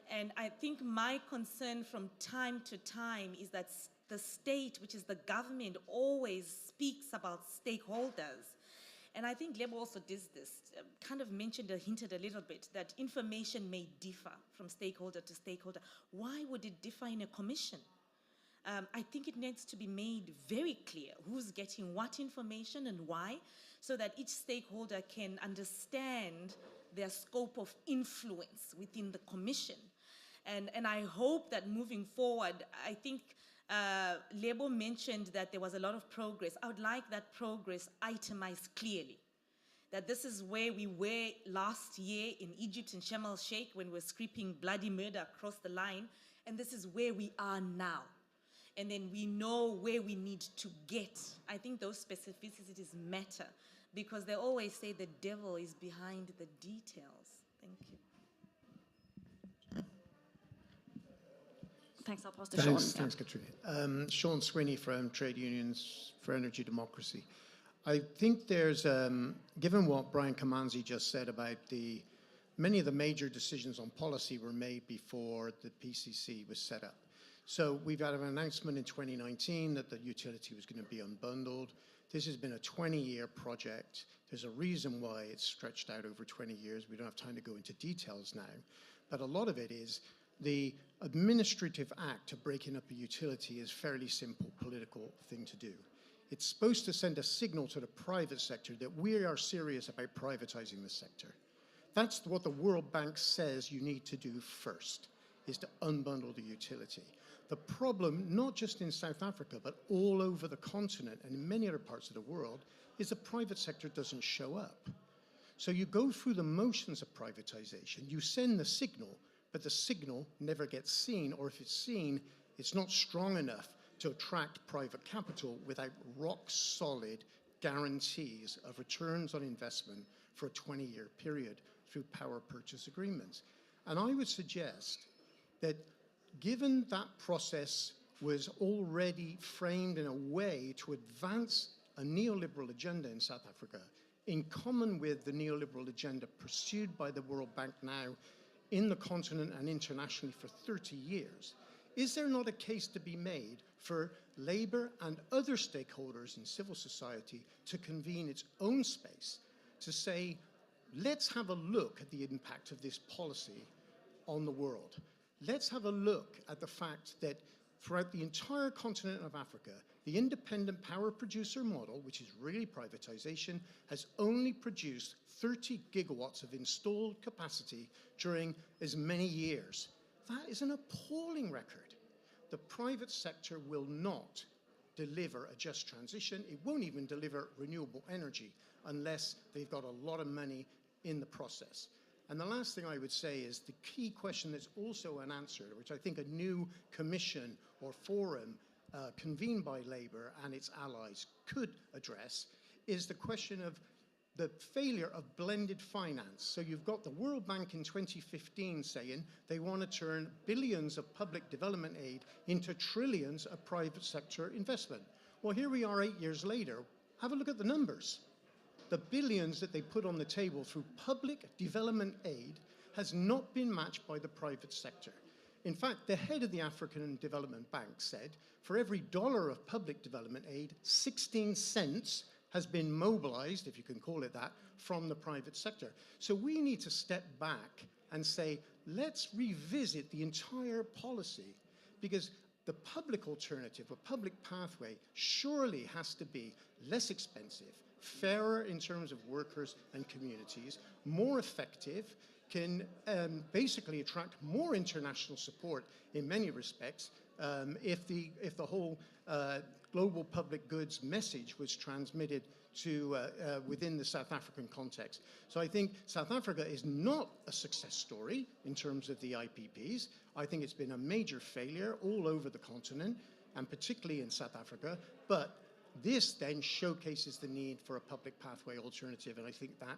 And I think my concern from time to time is that the state, which is the government, always speaks about stakeholders. And I think Lebo also did this, kind of hinted a little bit, that information may differ from stakeholder to stakeholder. Why would it differ in a commission? I think it needs to be made very clear who's getting what information and why, so that each stakeholder can understand their scope of influence within the commission. And I hope that moving forward, I think Lebo mentioned that there was a lot of progress. I would like that progress itemized clearly. That this is where we were last year in Egypt and Sharm el-Sheikh when we were screaming bloody murder across the line, and this is where we are now. And then we know where we need to get. I think those specificities matter, because they always say the devil is behind the details. Thank you. Thanks, I'll pass to Sean. Thanks, Katrina. Sean Swinney from Trade Unions for Energy Democracy. I think there's, given what Brian Kamanzi just said about many of the major decisions on policy were made before the PCC was set up. So we've had an announcement in 2019 that the utility was going to be unbundled. This has been a 20-year project. There's a reason why it's stretched out over 20 years. We don't have time to go into details now. But a lot of it is the administrative act of breaking up a utility is a fairly simple political thing to do. It's supposed to send a signal to the private sector that we are serious about privatizing the sector. That's what the World Bank says you need to do first, is to unbundle the utility. The problem, not just in South Africa, but all over the continent and in many other parts of the world, is the private sector doesn't show up. So you go through the motions of privatization, you send the signal, but the signal never gets seen, or if it's seen, it's not strong enough to attract private capital without rock-solid guarantees of returns on investment for a 20-year period through power purchase agreements. And I would suggest that given that process was already framed in a way to advance a neoliberal agenda in South Africa, in common with the neoliberal agenda pursued by the World Bank now in the continent and internationally for 30 years, is there not a case to be made for Labour and other stakeholders in civil society to convene its own space to say, let's have a look at the impact of this policy on the world. Let's have a look at the fact that throughout the entire continent of Africa, the independent power producer model, which is really privatization, has only produced 30 gigawatts of installed capacity during as many years. That is an appalling record. The private sector will not deliver a just transition. It won't even deliver renewable energy unless they've got a lot of money in the process. And the last thing I would say is the key question that's also unanswered, which I think a new commission or forum convened by Labour and its allies could address, is the question of the failure of blended finance. So you've got the World Bank in 2015 saying they want to turn billions of public development aid into trillions of private sector investment. Well, here we are 8 years later. Have a look at the numbers. the billions that they put on the table through public development aid has not been matched by the private sector. In fact, the head of the African Development Bank said, for every dollar of public development aid, 16 cents has been mobilized, if you can call it that, from the private sector. So we need to step back and say, let's revisit the entire policy, because the public alternative, a public pathway, surely has to be less expensive, fairer in terms of workers and communities, more effective, can basically attract more international support in many respects if the whole global public goods message was transmitted to within the South African context. So I think South Africa is not a success story in terms of the IPPs. I think it's been a major failure all over the continent, and particularly in South Africa. But this then showcases the need for a public pathway alternative, and I think that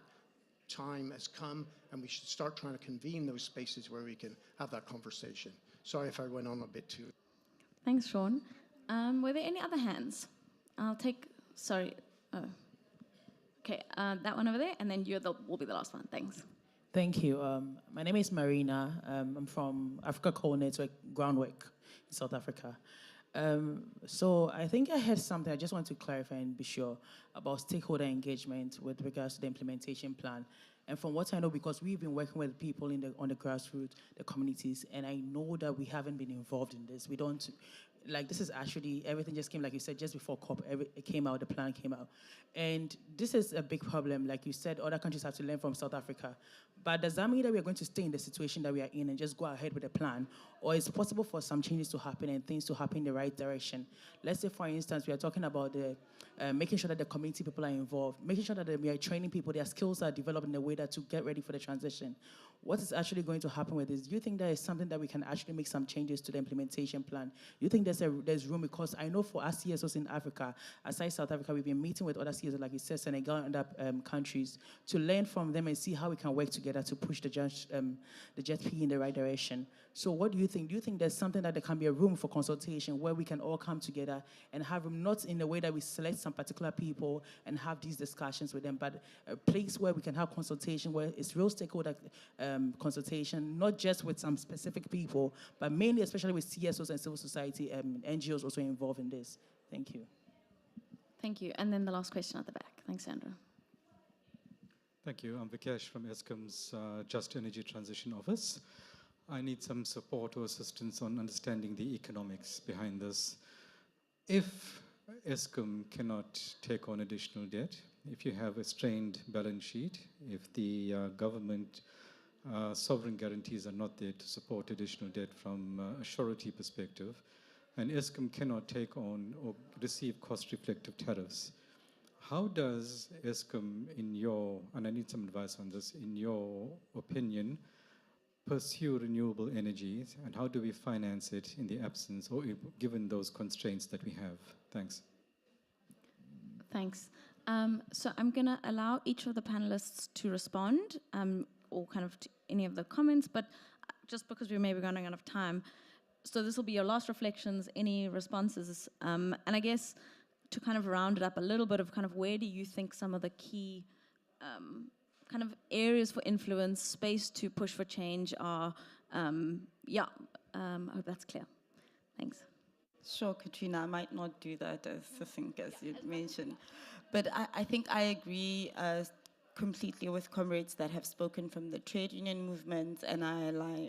time has come, and we should start trying to convene those spaces where we can have that conversation. Sorry if I went on a bit too. Thanks, Sean. Were there any other hands? I'll take, sorry. Oh. Okay, that one over there, and then will be the last one. Thanks. Thank you. My name is Marina. I'm from Africa Coal Network Groundwork in South Africa. So I think I heard something I just want to clarify and be sure about stakeholder engagement with regards to the implementation plan. And from what I know, because we've been working with people on the grassroots, the communities, and I know that we haven't been involved in this. We don't, like, this is actually, everything just came, like you said, just before COP, it came out, the plan came out. And this is a big problem. Like you said, other countries have to learn from South Africa. But does that mean that we are going to stay in the situation that we are in and just go ahead with the plan? Or is it possible for some changes to happen and things to happen in the right direction? Let's say, for instance, we are talking about the making sure that the community people are involved, making sure that we are training people, their skills are developed in a way that to get ready for the transition. What is actually going to happen with this? Do you think there is something that we can actually make some changes to the implementation plan? Do you think there's room? Because I know for us CSOs in Africa, aside South Africa, we've been meeting with other CSOs, like you said, Senegal and other countries, to learn from them and see how we can work together to push the JETP in the right direction. So what do you think? Do you think there's something that there can be a room for consultation where we can all come together and have room, not in the way that we select some particular people and have these discussions with them, but a place where we can have consultation, where it's real stakeholder consultation, not just with some specific people, but mainly, especially with CSOs and civil society NGOs also involved in this. Thank you. Thank you. And then the last question at the back. Thanks, Sandra. Thank you. I'm Vikesh from Eskom's Just Energy Transition Office. I need some support or assistance on understanding the economics behind this. If Eskom cannot take on additional debt, if you have a strained balance sheet, if the government sovereign guarantees are not there to support additional debt from a surety perspective, and Eskom cannot take on or receive cost-reflective tariffs, how does Eskom, and I need some advice on this, in your opinion, pursue renewable energies, and how do we finance it in the absence or given those constraints that we have? Thanks. Thanks. So I'm going to allow each of the panelists to respond or kind of to any of the comments, but just because we may be running out of time, so this will be your last reflections, any responses, and I guess to kind of round it up a little bit of kind of where do you think some of the key kind of areas for influence, space to push for change are, I hope that's clear. Thanks. Sure, Katrina, I might not do that as succinct as you'd mentioned, but I think I agree completely with comrades that have spoken from the trade union movement, and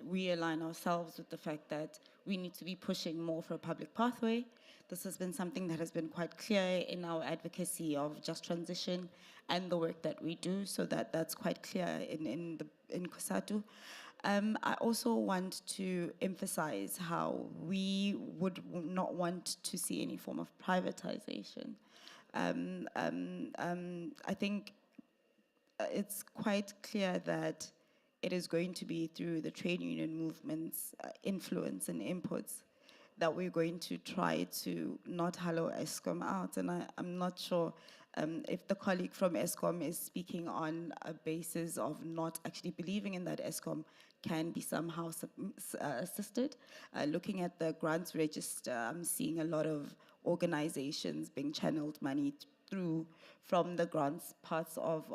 we align ourselves with the fact that we need to be pushing more for a public pathway. This has been something that has been quite clear in our advocacy of just transition and the work that we do, so that's quite clear in COSATU. I also want to emphasize how we would not want to see any form of privatization. I think it's quite clear that it is going to be through the trade union movement's influence and inputs that we're going to try to not hollow Eskom out. And I'm not sure if the colleague from Eskom is speaking on a basis of not actually believing in that Eskom can be somehow assisted. Looking at the grants register, I'm seeing a lot of organizations being channeled money through from the grants parts of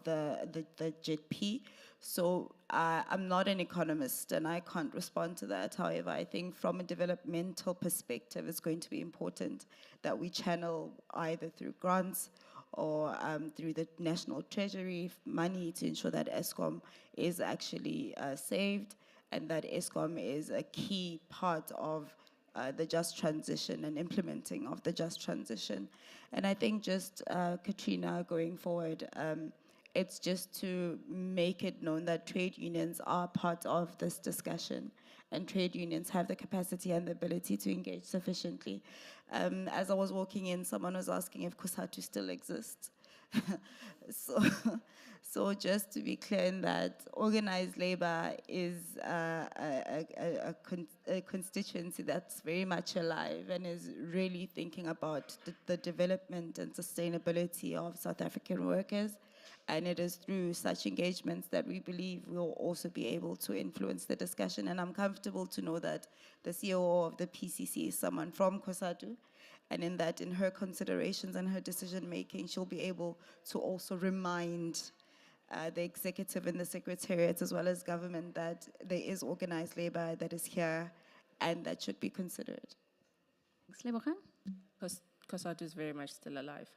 the JETP. So I'm not an economist and I can't respond to that. However, I think from a developmental perspective, it's going to be important that we channel either through grants or through the National Treasury money to ensure that ESCOM is actually saved and that ESCOM is a key part of the just transition and implementing of the just transition. And I think just, Katrina, going forward, it's just to make it known that trade unions are part of this discussion and trade unions have the capacity and the ability to engage sufficiently. As I was walking in, someone was asking if COSATU still exists. so, so just to be clear in that, organized labor is a constituency that's very much alive and is really thinking about the development and sustainability of South African workers. And it is through such engagements that we believe we'll also be able to influence the discussion. And I'm comfortable to know that the COO of the PCC is someone from COSATU, and in that, in her considerations and her decision making, she'll be able to also remind the executive and the secretariat as well as government that there is organized labor that is here and that should be considered. Thanks, Lebogang. COSATU is very much still alive.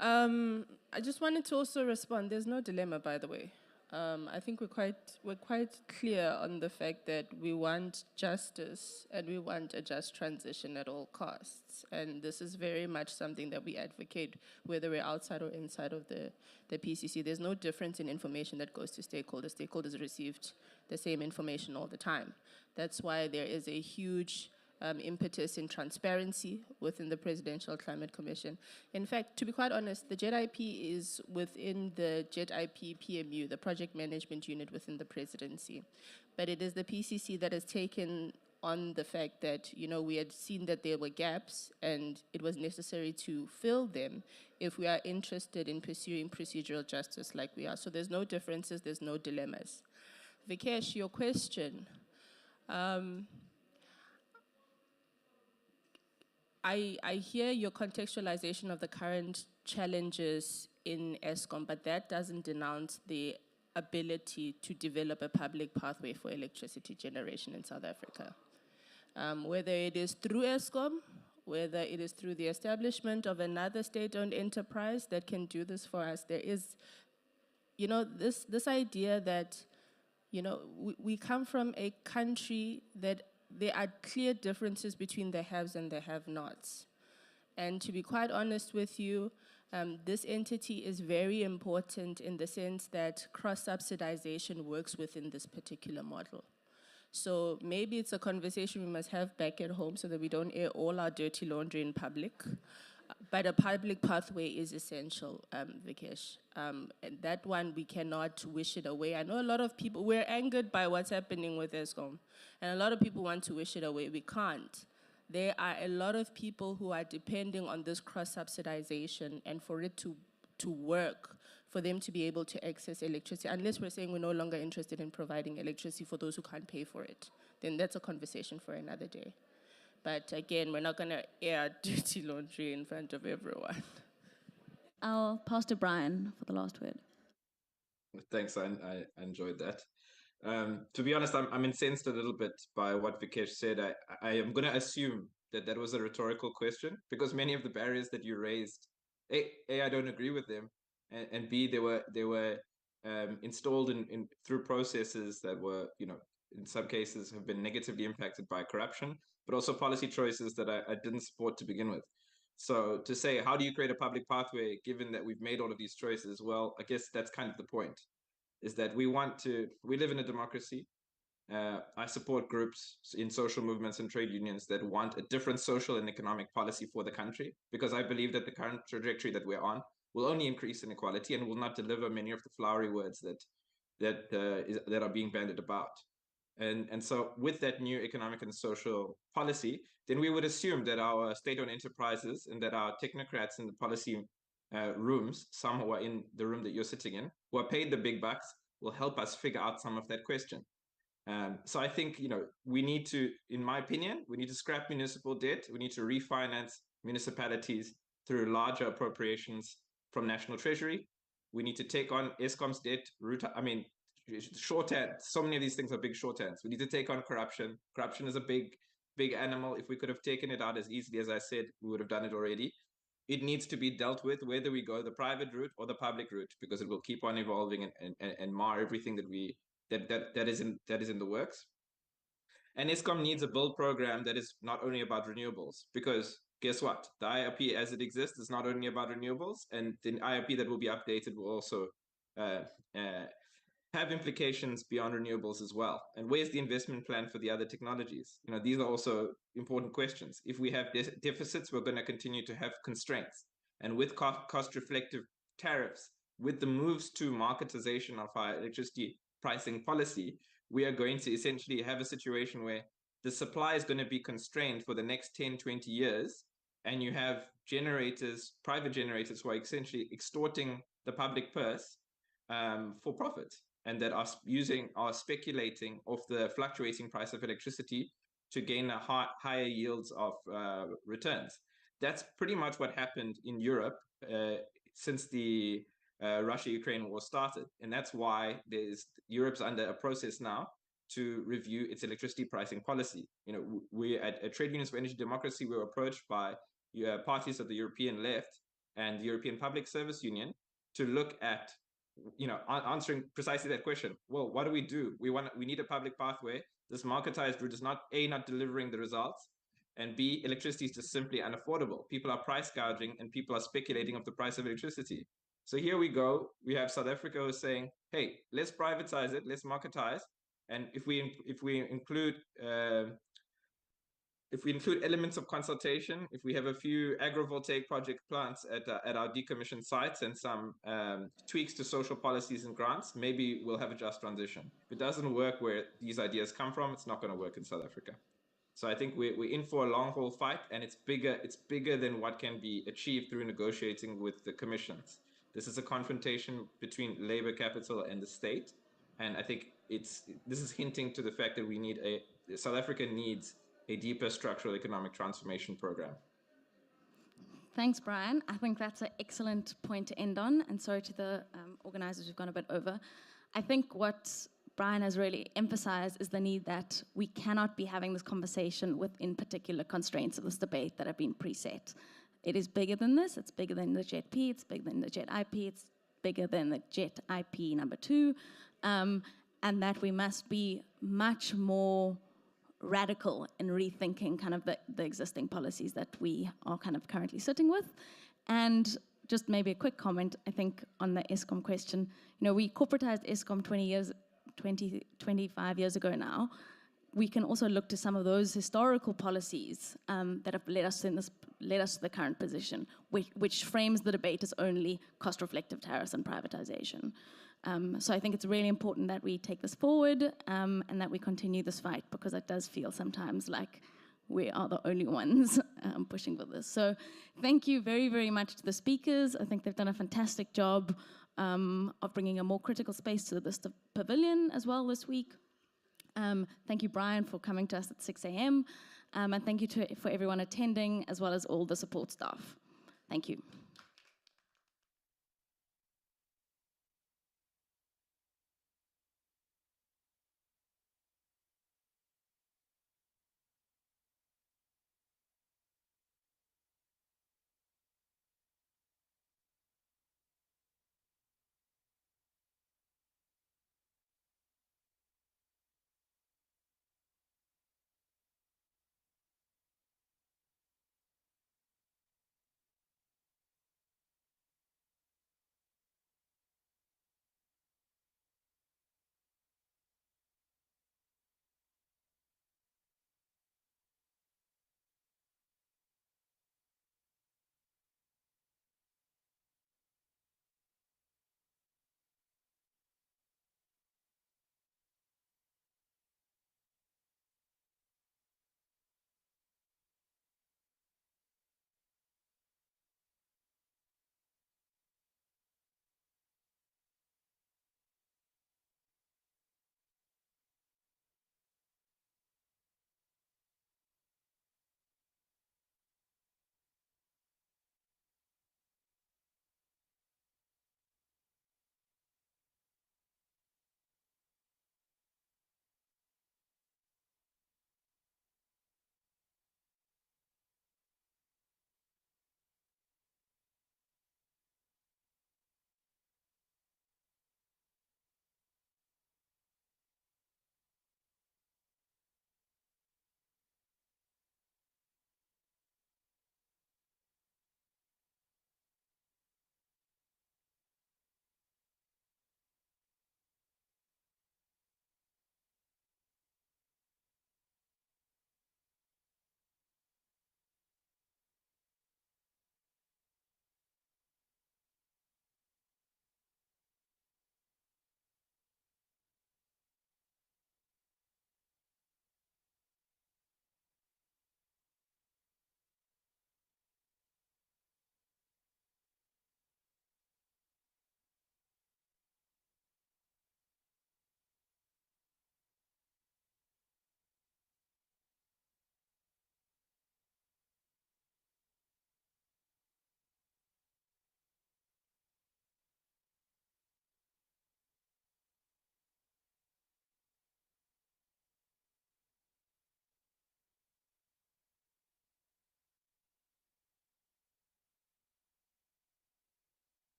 I just wanted to also respond. There's no dilemma, by the way. I think we're quite clear on the fact that we want justice and we want a just transition at all costs. And this is very much something that we advocate, whether we're outside or inside of the PCC. There's no difference in information that goes to stakeholders. Stakeholders received the same information all the time. That's why there is a huge impetus in transparency within the Presidential Climate Commission. In fact, to be quite honest, the JET-IP is within the JET-IP PMU, the Project Management Unit within the Presidency. But it is the PCC that has taken on the fact that, you know, we had seen that there were gaps and it was necessary to fill them if we are interested in pursuing procedural justice like we are. So there's no differences, there's no dilemmas. Vikesh, your question. I hear your contextualization of the current challenges in ESCOM, but that doesn't denounce the ability to develop a public pathway for electricity generation in South Africa. Whether it is through ESCOM, whether it is through the establishment of another state-owned enterprise that can do this for us, there is, you know, this idea that, you know, we come from a country that there are clear differences between the haves and the have-nots. And to be quite honest with you, this entity is very important in the sense that cross-subsidization works within this particular model. So maybe it's a conversation we must have back at home so that we don't air all our dirty laundry in public. But a public pathway is essential, Vikesh. And that one, we cannot wish it away. I know a lot of people, we're angered by what's happening with ESCOM. And a lot of people want to wish it away. We can't. There are a lot of people who are depending on this cross-subsidization and for it to work, for them to be able to access electricity. Unless we're saying we're no longer interested in providing electricity for those who can't pay for it, then that's a conversation for another day. But again, we're not going to air dirty laundry in front of everyone. I'll pass to Brian for the last word. Thanks, I enjoyed that. To be honest, I'm incensed a little bit by what Vikesh said. I am going to assume that was a rhetorical question because many of the barriers that you raised, A, I don't agree with them, and B, they were installed in through processes that were, you know, in some cases have been negatively impacted by corruption, but also policy choices that I didn't support to begin with. So to say, how do you create a public pathway given that we've made all of these choices? Well, I guess that's kind of the point, is that we live in a democracy. I support groups in social movements and trade unions that want a different social and economic policy for the country, because I believe that the current trajectory that we're on will only increase inequality and will not deliver many of the flowery words that are being bandied about. And so with that new economic and social policy, then we would assume that our state-owned enterprises and that our technocrats in the policy rooms, some who are in the room that you're sitting in, who are paid the big bucks, will help us figure out some of that question. So I think, you know, we need to, in my opinion, we need to scrap municipal debt. We need to refinance municipalities through larger appropriations from National Treasury. We need to take on Eskom's debt route. I mean, shorthand, so many of these things are big shorthands. We need to take on corruption. Corruption is a big animal. If we could have taken it out as easily as I said, we would have done it already. It needs to be dealt with whether we go the private route or the public route, because it will keep on evolving and mar everything that is in the works. And Eskom needs a build program that is not only about renewables, because guess what? The IRP as it exists is not only about renewables, and the IRP that will be updated will also have implications beyond renewables as well. And where's the investment plan for the other technologies? You know, these are also important questions. If we have deficits, we're going to continue to have constraints. And with cost reflective tariffs, with the moves to marketization of our electricity pricing policy, we are going to essentially have a situation where the supply is going to be constrained for the next 10, 20 years. And you have generators, private generators, who are essentially extorting the public purse for profit, and that are speculating off the fluctuating price of electricity to gain higher yields of returns. That's pretty much what happened in Europe since the Russia-Ukraine war started. And that's why Europe's under a process now to review its electricity pricing policy. You know, we at Trade Unions for Energy Democracy, we were approached by parties of the European left and the European Public Service Union to look at, you know, answering precisely that question. Well, what do? We need a public pathway. This marketized route is not delivering the results, and B, electricity is just simply unaffordable. People are price gouging and people are speculating of the price of electricity. So here we go. We have South Africa who's saying, hey, let's privatize it, let's marketize. And if we include elements of consultation, if we have a few agrivoltaic project plants at our decommissioned sites and some tweaks to social policies and grants, maybe we'll have a just transition. If it doesn't work where these ideas come from, it's not going to work in South Africa. So I think we're in for a long haul fight, and it's bigger than what can be achieved through negotiating with the commissions. This is a confrontation between labor capital and the state, and I think this is hinting to the fact that South Africa needs a deeper structural economic transformation program. Thanks, Brian. I think that's an excellent point to end on, and sorry to the organizers who've gone a bit over. I think what Brian has really emphasized is the need that we cannot be having this conversation within particular constraints of this debate that have been preset. It is bigger than this. It's bigger than the JET-P. It's bigger than the JET-IP. It's bigger than the JET-IP number 2. And that we must be much more radical in rethinking kind of the existing policies that we are kind of currently sitting with. And just maybe a quick comment, I think, on the Eskom question. You know, we corporatized Eskom 25 years ago now. We can also look to some of those historical policies that have led us to the current position, which frames the debate as only cost-reflective tariffs and privatization. So I think it's really important that we take this forward and that we continue this fight, because it does feel sometimes like we are the only ones pushing for this. So thank you very, very much to the speakers. I think they've done a fantastic job of bringing a more critical space to this pavilion as well this week. Thank you, Brian, for coming to us at 6 a.m. And thank you for everyone attending, as well as all the support staff. Thank you.